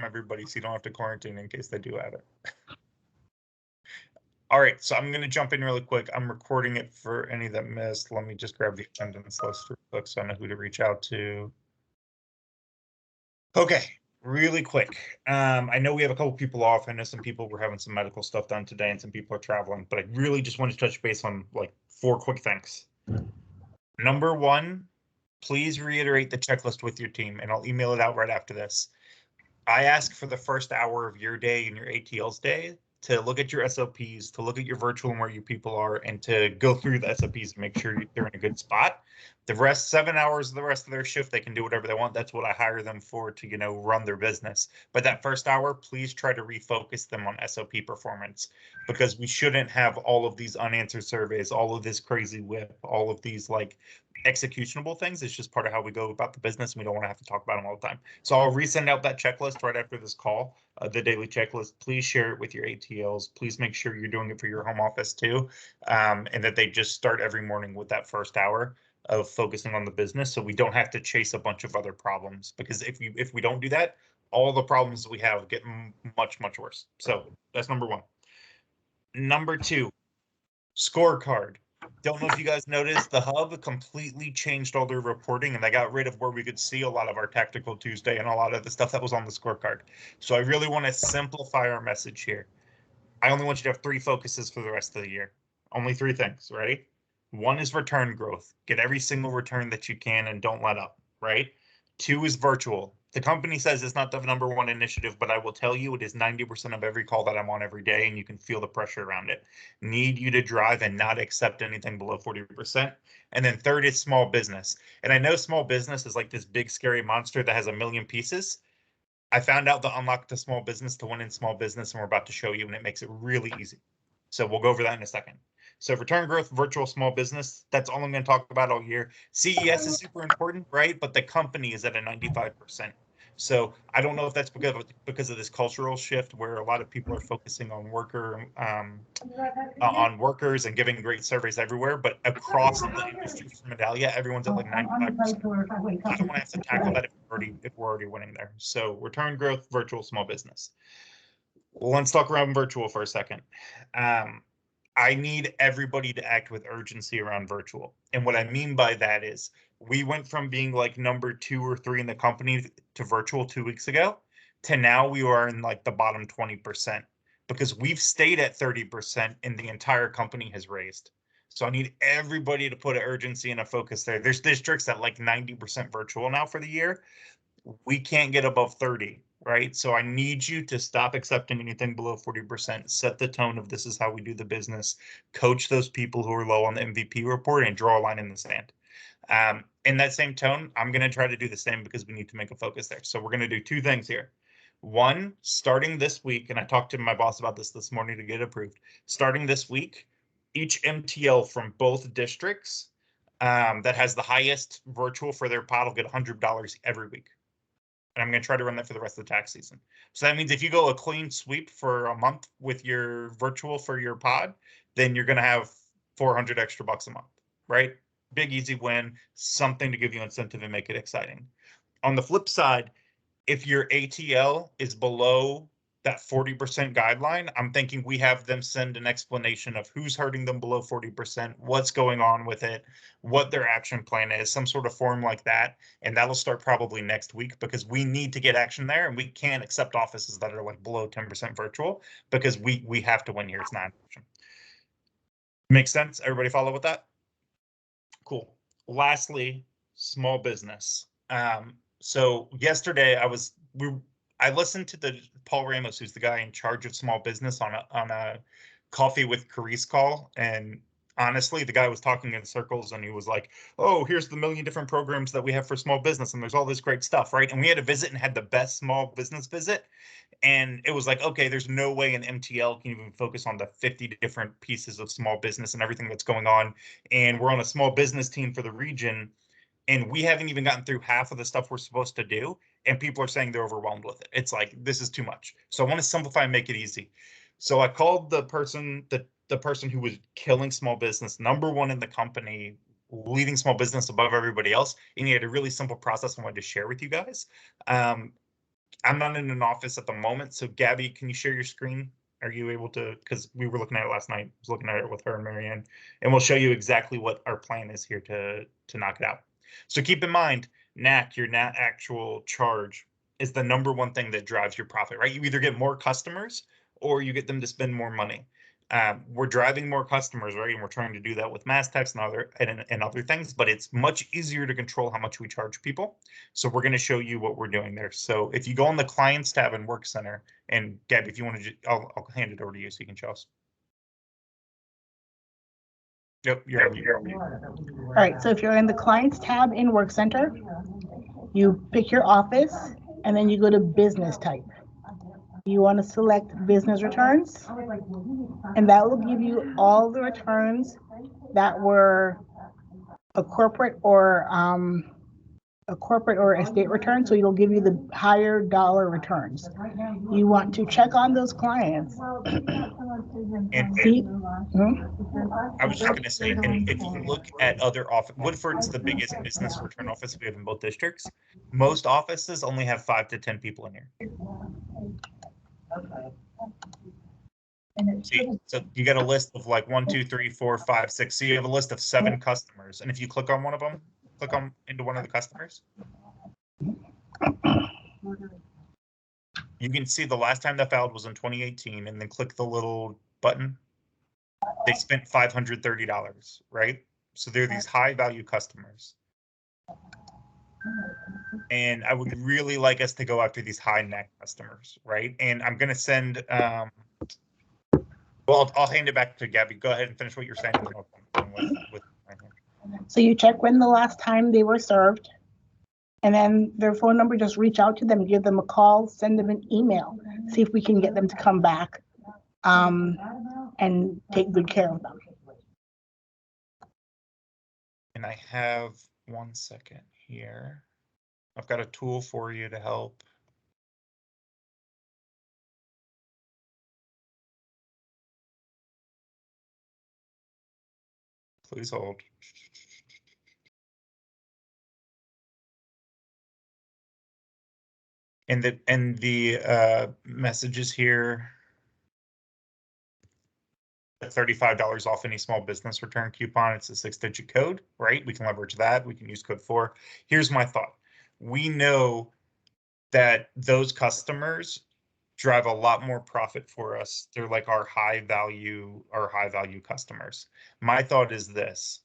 everybody so you don't have to quarantine in case they do have it. All right, so I'm going to jump in really quick. I'm recording it for any that missed. Let me just grab the attendance list real quick so I know who to reach out to. Okay, really quick. I know we have a couple people off. I know some people were having some medical stuff done today and some people are traveling, but I really just wanted to touch base on like 4 quick things. Number 1, please reiterate the checklist with your team, and I'll email it out right after this. I ask for the first hour of your day and your ATL's day to look at your SOPs, to look at your virtual and where your people are, and to go through the SOPs and make sure they're in a good spot. The rest, 7 hours of the rest of their shift, they can do whatever they want. That's what I hire them for, to, run their business. But that first hour, please try to refocus them on SOP performance, because we shouldn't have all of these unanswered surveys, all of this crazy whip, all of these like executionable things. It's just part of how we go about the business. And we don't want to have to talk about them all the time. So I'll resend out that checklist right after this call, the daily checklist. Please share it with your ATLs. Please make sure you're doing it for your home office too, and that they just start every morning with that first hour of focusing on the business, so we don't have to chase a bunch of other problems. Because if we don't do that, all the problems that we have get much worse. So that's number 1. Number 2, scorecard. Don't know if you guys noticed, the hub completely changed all their reporting, and they got rid of where we could see a lot of our Tactical Tuesday and a lot of the stuff that was on the scorecard. So I really want to simplify our message here. I only want you to have 3 focuses for the rest of the year. Only 3 things, ready? 1 is return growth. Get every single return that you can and don't let up, right? 2 is virtual. The company says it's not the number 1 initiative, but I will tell you it is 90% of every call that I'm on every day, and you can feel the pressure around it. Need you to drive and not accept anything below 40%. And then 3rd is small business. And I know small business is like this big scary monster that has a million pieces. I found out the unlock to small business to win in small business, and we're about to show you, and it makes it really easy. So we'll go over that in a second. So return growth, virtual, small business, that's all I'm going to talk about all year. CES is super important, right? But the company is at a 95%. So I don't know if that's because of this cultural shift where a lot of people are focusing on workers and giving great surveys everywhere, but across the industry for Medallia, everyone's at like 95%. I don't want to have to tackle that if we're already winning there. So return growth, virtual, small business. Let's talk around virtual for a second. I need everybody to act with urgency around virtual. And what I mean by that is we went from being like number 2 or 3 in the company to virtual 2 weeks ago to now we are in like the bottom 20%, because we've stayed at 30% and the entire company has raised. So I need everybody to put an urgency and a focus there. There's districts at like 90% virtual now for the year. We can't get above 30. Right? So I need you to stop accepting anything below 40%, set the tone of this is how we do the business, coach those people who are low on the MVP report, and draw a line in the sand. In that same tone, I'm going to try to do the same because we need to make a focus there. So we're going to do 2 things here. 1, starting this week, and I talked to my boss about this morning to get approved. Starting this week, each MTL from both districts that has the highest virtual for their pod will get $100 every week. And I'm going to try to run that for the rest of the tax season. So that means if you go a clean sweep for a month with your virtual for your pod, then you're going to have 400 extra bucks a month, right? Big, easy win, something to give you incentive and make it exciting. On the flip side, if your ATL is below that 40% guideline, I'm thinking we have them send an explanation of who's hurting them below 40%, what's going on with it, what their action plan is, some sort of form like that. And that'll start probably next week, because we need to get action there, and we can't accept offices that are like below 10% virtual, because we have to win here. It's not action. Makes sense? Everybody follow with that? Cool. Lastly, small business. So yesterday I listened to the Paul Ramos, who's the guy in charge of small business, on a coffee with Carice call, and honestly, the guy was talking in circles, and he was like, "Oh, here's the million different programs that we have for small business, and there's all this great stuff, right?" And we had a visit and had the best small business visit, and it was like, okay, there's no way an MTL can even focus on the 50 different pieces of small business and everything that's going on, and we're on a small business team for the region. And we haven't even gotten through half of the stuff we're supposed to do, and people are saying they're overwhelmed with it. It's like, this is too much. So I want to simplify and make it easy. So I called the person who was killing small business, number 1 in the company, leading small business above everybody else, and he had a really simple process I wanted to share with you guys. I'm not in an office at the moment, so Gabby, can you share your screen? Are you able to, because we were looking at it last night, I was looking at it with her and Marianne, and we'll show you exactly what our plan is here to knock it out. So keep in mind, NAC, your net actual charge, is the number one thing that drives your profit, right? You either get more customers or you get them to spend more money. We're driving more customers, right? And we're trying to do that with MassText and other things, but it's much easier to control how much we charge people. So we're going to show you what we're doing there. So if you go on the Clients tab in Work Center, and Gabby, if you want to, I'll hand it over to you so you can show us. Yep, you're on mute. All right, so if you're in the Clients tab in Work Center, you pick your office, and then you go to Business Type. You want to select Business Returns, and that will give you all the returns that were a corporate or estate return, so it'll give you the higher dollar returns. You want to check on those clients. And See? I was just going to say, and if you look at other office, Woodford's the biggest business return office we have in both districts. Most offices only have 5 to 10 people in here. See, so you get a list of like 1, 2, 3, 4, 5, 6. So you have a list of 7 customers, and if you click on one of them, click on into one of the customers, you can see the last time that filed was in 2018, and then click the little button. They spent $530, right? So they're these high value customers. And I would really like us to go after these high NAC customers, right? And I'm going to send, well, I'll hand it back to Gabby. Go ahead and finish what you're saying. And then I'll come with So you check when the last time they were served, and then their phone number, just reach out to them, give them a call, send them an email, see if we can get them to come back and take good care of them. And I have 1 second here. I've got a tool for you to help. Please hold. And the messages here. $35 off any small business return coupon. It's a 6-digit code, right? We can leverage that. We can use code 4. Here's my thought. We know that those customers drive a lot more profit for us. They're like our high value customers. My thought is this: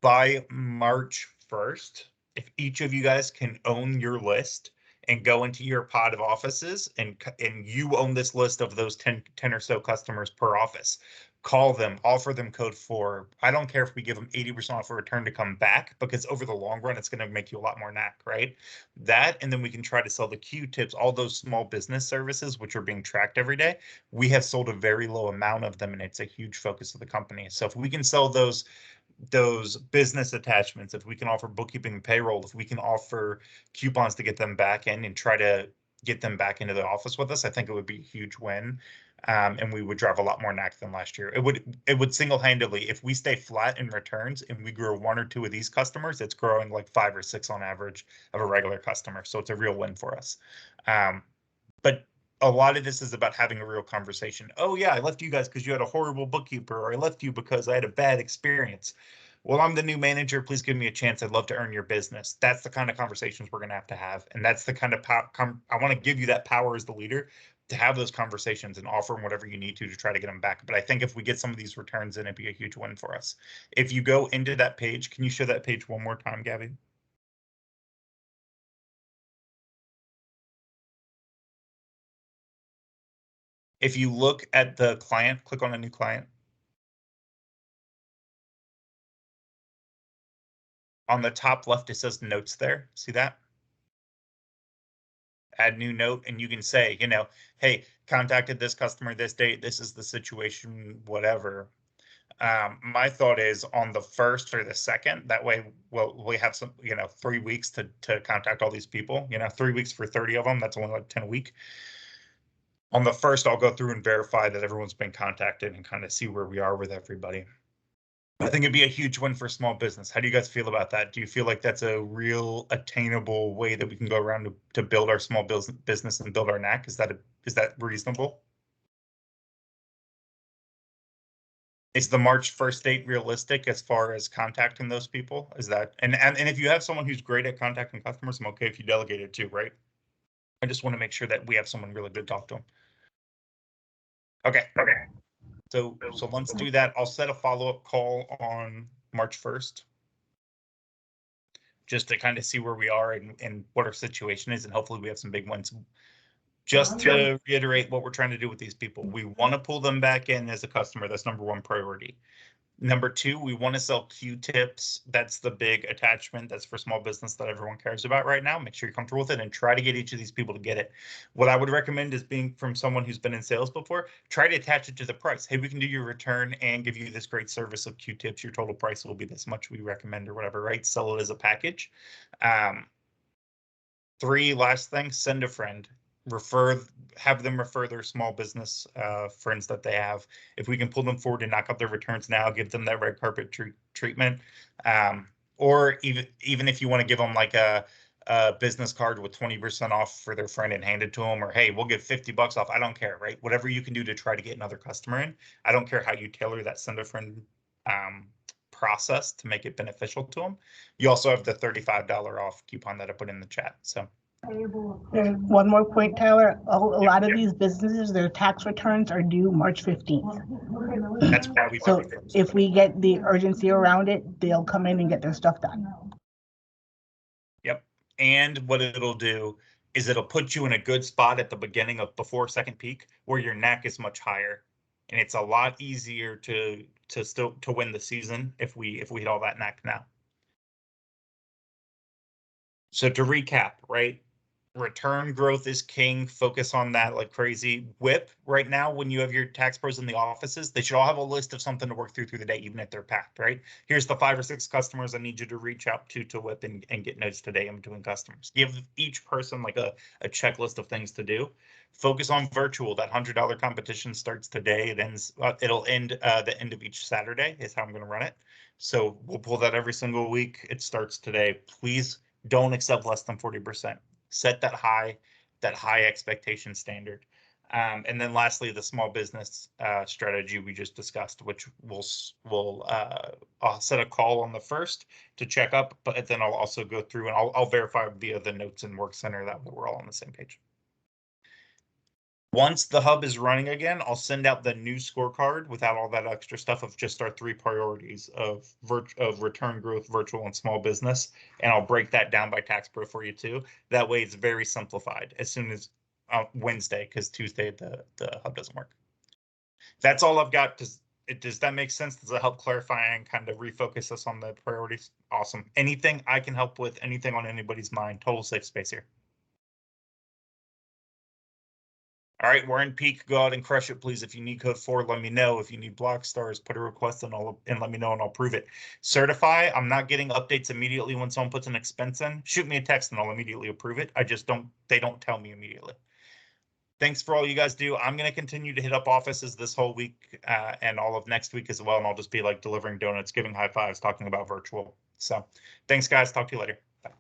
by March 1st, if each of you guys can own your list and go into your pod of offices and you own this list of those 10 or so customers per office, call them, offer them code 4. I don't care if we give them 80% off a return to come back, because over the long run, it's going to make you a lot more NAC, right? That, and then we can try to sell the Q-tips, all those small business services, which are being tracked every day. We have sold a very low amount of them, and it's a huge focus of the company. So if we can sell those business attachments, if we can offer bookkeeping and payroll, if we can offer coupons to get them back in and try to get them back into the office with us, I think it would be a huge win. And we would drive a lot more NAC than last year. It would single-handedly, if we stay flat in returns and we grow 1 or 2 of these customers, it's growing like 5 or 6 on average of a regular customer. So it's a real win for us. But a lot of this is about having a real conversation. Oh yeah, I left you guys because you had a horrible bookkeeper, or I left you because I had a bad experience. Well, I'm the new manager. Please give me a chance. I'd love to earn your business. That's the kind of conversations we're going to have. And that's the kind of I want to give you that power as the leader to have those conversations and offer them whatever you need to try to get them back. But I think if we get some of these returns in, it'd be a huge win for us. If you go into that page, can you show that page one more time, Gabby? If you look at the client, click on a new client. On the top left, it says notes there. See that? Add new note, and you can say, hey, contacted this customer this date. This is the situation, whatever. My thought is on the 1st or the 2nd. That way, we have some, 3 weeks to contact all these people. 3 weeks for 30 of them. That's only like 10 a week. On the 1st, I'll go through and verify that everyone's been contacted and kind of see where we are with everybody. I think it'd be a huge win for small business. How do you guys feel about that? Do you feel like that's a real attainable way that we can go around to build our small business and build our knack? Is that reasonable? Is the March 1st date realistic as far as contacting those people? Is that, and if you have someone who's great at contacting customers, I'm okay if you delegate it too, right? I just want to make sure that we have someone really good to talk to them. Okay. So let's do that. I'll set a follow-up call on March 1st. Just to kind of see where we are and what our situation is, and hopefully we have some big wins. Just to reiterate what we're trying to do with these people, we want to pull them back in as a customer. That's number one priority. Number two, we want to sell Q-tips. That's the big attachment. That's for small business that everyone cares about right now. Make sure you're comfortable with it and try to get each of these people to get it. What I would recommend is, being from someone who's been in sales before, try to attach it to the price. Hey, we can do your return and give you this great service of Q-tips. Your total price will be this much, we recommend, or whatever, right? Sell it as a package. Three, last thing, send a friend. Have them refer their small business friends that they have. If we can pull them forward and knock out their returns now, give them that red carpet treatment. Or even if you want to give them like a business card with 20% off for their friend and hand it to them, or hey, we'll give $50 off. I don't care, right? Whatever you can do to try to get another customer in. I don't care how you tailor that send a friend process to make it beneficial to them. You also have the $35 off coupon that I put in the chat. So. One more point, Tyler. A lot of these businesses, their tax returns are due March 15th. That's why we. So if we get the urgency around it, they'll come in and get their stuff done. Yep. And what it'll do is it'll put you in a good spot at the beginning of before second peak, where your knack is much higher, and it's a lot easier to win the season if we hit all that knack now. So to recap, right? Return growth is king. Focus on that like crazy. WIP right now, when you have your tax pros in the offices, they should all have a list of something to work through the day, even if they're packed, right? Here's the 5 or 6 customers I need you to reach out to WIP and get notes today in between customers. Give each person like a checklist of things to do. Focus on virtual. That $100 competition starts today. It ends. It'll end the end of each Saturday is how I'm going to run it. So we'll pull that every single week. It starts today. Please don't accept less than 40%. Set that high expectation standard. And then lastly, the small business strategy we just discussed, which I'll set a call on the 1st to check up, but then I'll also go through and I'll verify via the notes in Work Center that we're all on the same page. Once the hub is running again, I'll send out the new scorecard without all that extra stuff of just our 3 priorities of return growth, virtual, and small business. And I'll break that down by tax pro for you too. That way it's very simplified as soon as Wednesday, because Tuesday the hub doesn't work. That's all I've got. Does that make sense? Does it help clarify and kind of refocus us on the priorities? Awesome. Anything I can help with, anything on anybody's mind, total safe space here. All right, we're in peak. Go out and crush it, please. If you need code 4, let me know. If you need block stars, put a request and let me know and I'll prove it. Certify. I'm not getting updates immediately when someone puts an expense in. Shoot me a text and I'll immediately approve it. They don't tell me immediately. Thanks for all you guys do. I'm going to continue to hit up offices this whole week and all of next week as well. And I'll just be like delivering donuts, giving high fives, talking about virtual. So thanks, guys. Talk to you later. Bye.